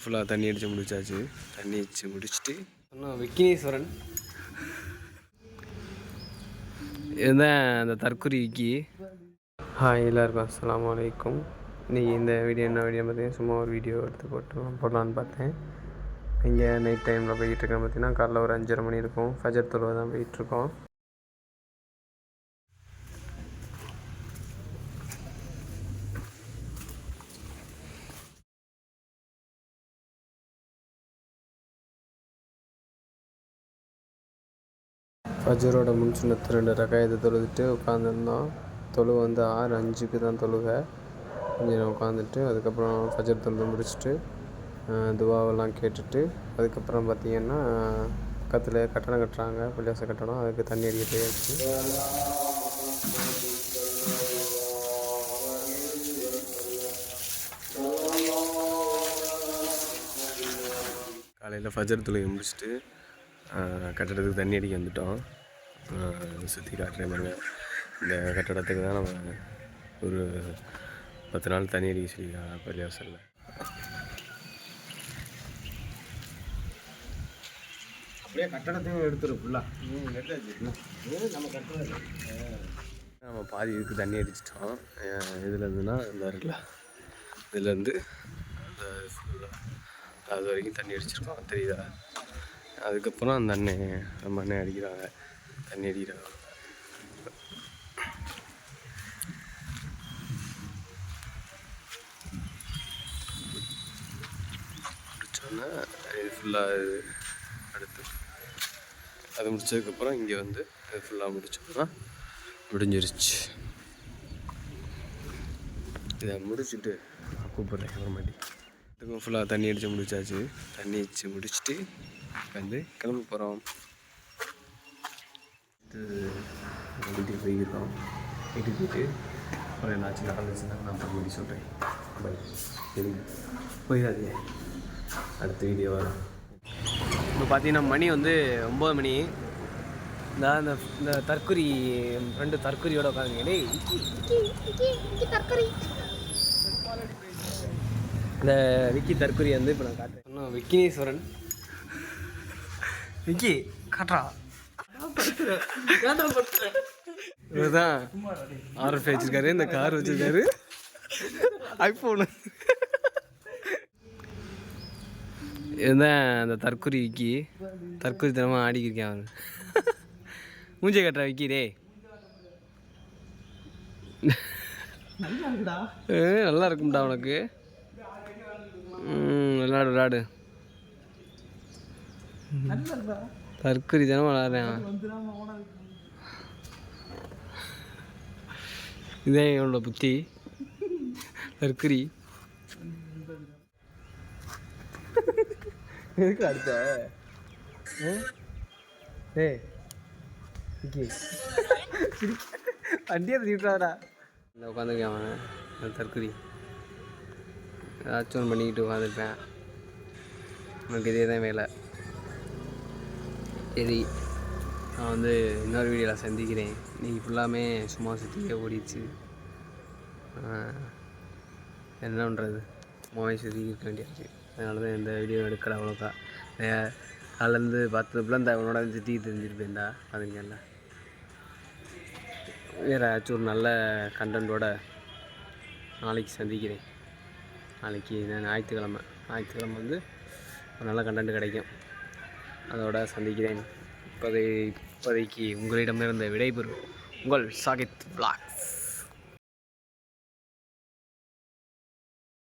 ஃபுல்லாக தண்ணி அடித்து முடிச்சாச்சு. தண்ணி அடித்து முடிச்சுட்டு இன்னும் விக்னேஸ்வரன் இதுதான் அந்த தற்கொலை விக்கி. ஹாய் எல்லாருக்கும் அஸ்ஸலாமு அலைக்கும். இன்றைக்கி இந்த வீடியோ என்ன வீடியோ பார்த்தீங்கன்னா சும்மா ஒரு வீடியோ எடுத்து போடலான்னு பார்த்தேன். இங்கே நைட் டைமில் போயிட்டுருக்கேன். பார்த்தீங்கன்னா காலைல ஒரு 5:30 மணி இருக்கும். ஃபஜர் தொழுவை தான் போயிட்டுருக்கோம். ஃபஜரோட முன்சுனத்து 2 ரகாயத்தை தொழுதுட்டு உட்காந்துருந்தோம். தொழுவை வந்து 6:05 தான் தொழுகை. கொஞ்சம் உட்காந்துட்டு அதுக்கப்புறம் ஃபஜர் தொழுது முடிச்சுட்டு துவாவெல்லாம் கேட்டுட்டு அதுக்கப்புறம் பார்த்திங்கன்னா பக்கத்தில் கட்டடம் கட்டுறாங்க, பள்ளிவாச கட்டடம். அதுக்கு தண்ணி அடிக்க போயாச்சு. காலையில் ஃபஜர் தொழுகை முடிச்சுட்டு கட்டடத்துக்கு தண்ணி அடிக்க வந்துட்டோம். சுற்றி காட்டுறேன் பாருங்க. இந்த கட்டடத்துக்கு தான் நம்ம ஒரு 10 நாள் தண்ணி அடிக்க சொல்லியிருக்காங்க பள்ளிவாசலில். அப்படியே கட்டடத்தையும் எடுத்துரும் ஃபுல்லாக. நம்ம பாதி இதுக்கு தண்ணி அடிச்சிட்டோம். இதில் இருந்துன்னா இந்த இருக்குல்ல, இதுலேருந்து அந்த ஃபுல்லாக அது வரைக்கும் தண்ணி அடிச்சிருக்கோம், தெரியுதா? அதுக்கப்புறம் அந்த நம்ம அண்ணன் அடிக்கிறாங்க, தண்ணி அடிக்கிறாங்க. முடிச்சோன்னா இது ஃபுல்லாக அடுத்து அது முடித்ததுக்கப்புறம் இங்கே வந்து இது ஃபுல்லாக முடிச்சோம்னா முடிஞ்சிருச்சு. இதை முடிச்சுட்டு கூப்பிட்றேன் அப்புறமாட்டி. இதுக்கும் ஃபுல்லாக தண்ணி அடித்து முடிச்சாச்சு. தண்ணி அடித்து முடிச்சுட்டு வந்து கிளம்பி போகிறோம். வீட்டுக்கு போயிருக்கோம். வீட்டுக்கு போயிட்டு அப்புறம் என்னாச்சு நடந்துச்சுன்னா நான் அப்புறம் சொல்கிறேன். பை. சரி போயிடாதீங்க, அடுத்த வீடியோ வரும். இப்போ பார்த்தீங்கன்னா மணி வந்து 9 மணி. இந்த தற்கொலை 2 தற்கொலையோட உட்காந்துங்க. டேய் இந்த விக்கி தற்கொலை வந்து இப்போ நான் காட்டுறேன். இன்னும் விக்னேஸ்வரன் விக்கி காட்டுறா. இதுதான் RF வச்சிருக்காரு, இந்த கார் வச்சிருக்காரு, ஐஃபோனு. இதுதான் அந்த தற்கொலை விக்கி. தற்கொலை தினமாக ஆடிக்கிருக்கேன் அவன். மூஞ்சை கட்டுறா விக்கி. டே நல்லா இருக்கும்டா உனக்கு. விளாடு தற்கொலை தினமும் விளாட்றேன். இதே என்னோட புத்தி. தற்கொலை எதுக்கு அடுத்த வண்டியை திட்டாடா. இந்த உட்காந்துருக்கேன் அவன் தற்கொலை. ஏதாச்சும் ஒன்று பண்ணிக்கிட்டு உட்காந்துருப்பேன். உனக்கு இதே தான் வேலை. சரி, நான் வந்து இன்னொரு வீடியோவில் சந்திக்கிறேன். இன்றைக்கி ஃபுல்லாமே சும்மா சுற்றியே ஓடிடுச்சு. என்ன பண்ணுறது, சும்மாவே சுற்றி இருக்க வேண்டியாச்சு. அதனால தான் எந்த வீடியோ எடுக்கலை அவ்வளோக்கா. அதுலேருந்து பார்த்ததுக்குள்ள இந்த அவனோட சுற்றி தெரிஞ்சிருப்பேன்டா. அதுங்கல்ல வேறு ஏதாச்சும் ஒரு நல்ல கண்டென்ட்டோட நாளைக்கு சந்திக்கிறேன். நாளைக்கு ஞாயிற்றுக்கிழமை வந்து ஒரு நல்ல கண்டென்ட் கிடைக்கும். அதோட சந்திக்கிறேன். இப்போதைக்கு உங்களிடமிருந்து விடைபெறும் உங்கள் சாகித் விலாக்ஸ்.